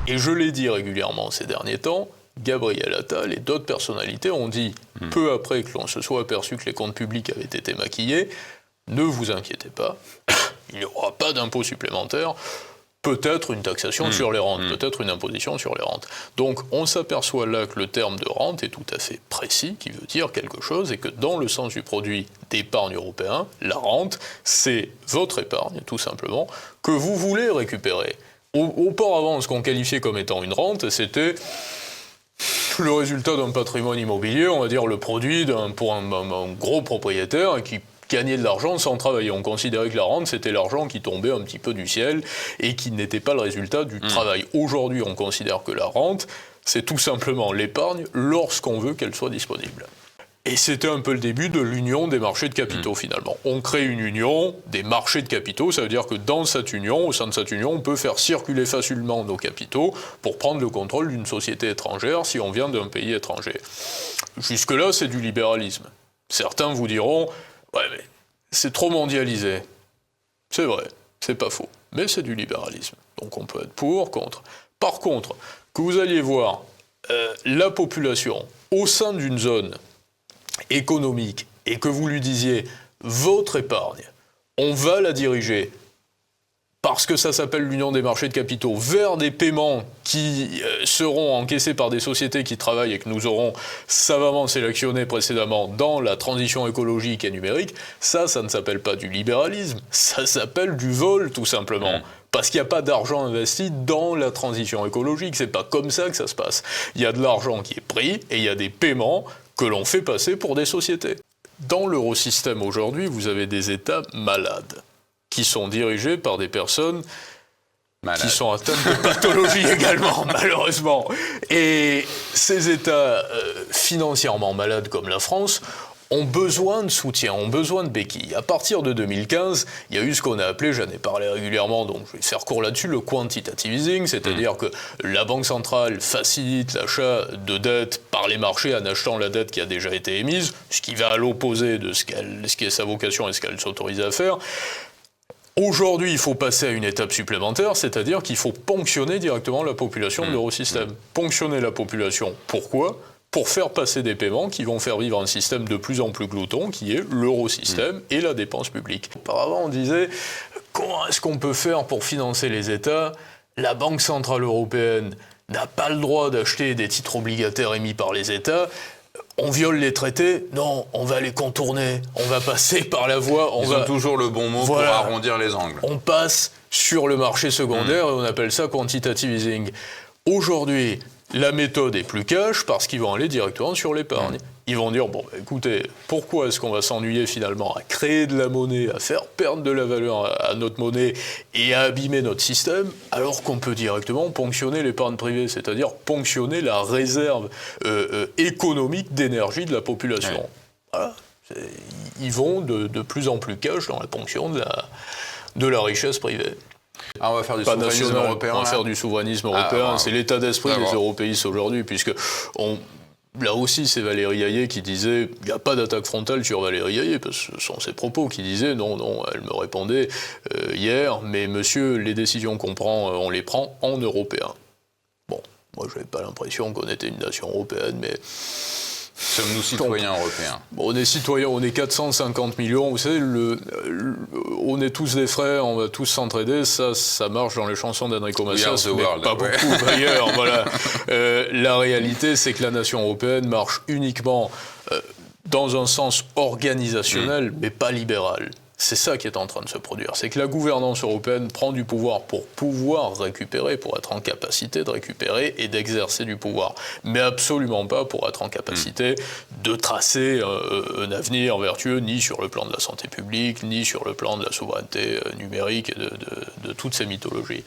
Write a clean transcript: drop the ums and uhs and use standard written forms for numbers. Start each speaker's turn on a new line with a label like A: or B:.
A: Et je l'ai dit régulièrement ces derniers temps, Gabriel Attal et d'autres personnalités ont dit, peu après que l'on se soit aperçu que les comptes publics avaient été maquillés, ne vous inquiétez pas, il n'y aura pas d'impôt supplémentaire, peut-être une taxation sur les rentes, peut-être une imposition sur les rentes. Donc on s'aperçoit là que le terme de rente est tout à fait précis, qui veut dire quelque chose, et que dans le sens du produit d'épargne européen, la rente, c'est votre épargne, tout simplement, que vous voulez récupérer. Auparavant, ce qu'on qualifiait comme étant une rente, c'était le résultat d'un patrimoine immobilier, on va dire le produit pour un gros propriétaire qui gagnait de l'argent sans travailler. On considérait que la rente, c'était l'argent qui tombait un petit peu du ciel et qui n'était pas le résultat du travail. Aujourd'hui, on considère que la rente, c'est tout simplement l'épargne lorsqu'on veut qu'elle soit disponible. Et c'était un peu le début de l'union des marchés de capitaux, finalement. On crée une union des marchés de capitaux, ça veut dire que dans cette union, au sein de cette union, on peut faire circuler facilement nos capitaux pour prendre le contrôle d'une société étrangère si on vient d'un pays étranger. Jusque-là, c'est du libéralisme. Certains vous diront « Ouais, mais c'est trop mondialisé. » C'est vrai, c'est pas faux, mais c'est du libéralisme. Donc on peut être pour, contre. Par contre, que vous alliez voir la population au sein d'une zone économique et que vous lui disiez votre épargne, on va la diriger parce que ça s'appelle l'union des marchés de capitaux vers des paiements qui seront encaissés par des sociétés qui travaillent et que nous aurons savamment sélectionnés précédemment dans la transition écologique et numérique, ça ne s'appelle pas du libéralisme, ça s'appelle du vol tout simplement. Parce qu'il n'y a pas d'argent investi dans la transition écologique, c'est pas comme ça que ça se passe. Il y a de l'argent qui est pris et il y a des paiements que l'on fait passer pour des sociétés. Dans l'eurosystème aujourd'hui, vous avez des États malades, qui sont dirigés par des personnes qui sont atteintes de pathologie également, malheureusement. Et ces États financièrement malades comme la France ont besoin de soutien, ont besoin de béquilles. À partir de 2015, il y a eu ce qu'on a appelé, j'en ai parlé régulièrement, donc je vais faire court là-dessus, le quantitative easing, c'est-à-dire que la Banque centrale facilite l'achat de dettes par les marchés en achetant la dette qui a déjà été émise, ce qui va à l'opposé de ce qui est sa vocation et ce qu'elle s'autorise à faire. Aujourd'hui, il faut passer à une étape supplémentaire, c'est-à-dire qu'il faut ponctionner directement la population de l'eurosystème. Ponctionner la population, pourquoi ? Pour faire passer des paiements qui vont faire vivre un système de plus en plus glouton, qui est l'eurosystème et la dépense publique. Auparavant, on disait, comment est-ce qu'on peut faire pour financer les États ? La Banque centrale européenne n'a pas le droit d'acheter des titres obligataires émis par les États. On viole les traités, non, on va les contourner, on va passer par la voie...
B: Ils ont toujours le bon mot pour arrondir les angles.
A: On passe sur le marché secondaire et on appelle ça quantitative easing. Aujourd'hui, la méthode est plus cash parce qu'ils vont aller directement sur l'épargne. Ils vont dire, bon, écoutez, pourquoi est-ce qu'on va s'ennuyer finalement à créer de la monnaie, à faire perdre de la valeur à notre monnaie et à abîmer notre système, alors qu'on peut directement ponctionner l'épargne privée, c'est-à-dire ponctionner la réserve économique d'énergie de la population. Voilà. Ils vont de plus en plus cash dans la ponction de la richesse privée.
B: Ah, on va faire du souverainisme européen.
A: On va faire du souverainisme européen. C'est l'état d'esprit des européistes aujourd'hui, puisque là aussi, c'est Valérie Hayé qui disait « il n'y a pas d'attaque frontale sur Valérie Hayé », parce que ce sont ses propos qui disaient « non, elle me répondait hier, mais monsieur, les décisions qu'on prend, on les prend en européen ». Bon, moi, je n'avais pas l'impression qu'on était une nation européenne, mais...
B: Sommes-nous citoyens européens ?
A: Bon, on est citoyens, on est 450 millions, vous savez, on est tous des frères, on va tous s'entraider, ça marche dans les chansons d'Enrico Macias, mais pas beaucoup ailleurs, voilà. La réalité, c'est que la nation européenne marche uniquement dans un sens organisationnel, mais pas libéral. C'est ça qui est en train de se produire. C'est que la gouvernance européenne prend du pouvoir pour pouvoir récupérer, pour être en capacité de récupérer et d'exercer du pouvoir. Mais absolument pas pour être en capacité de tracer un avenir vertueux, ni sur le plan de la santé publique, ni sur le plan de la souveraineté numérique et de toutes ces mythologies.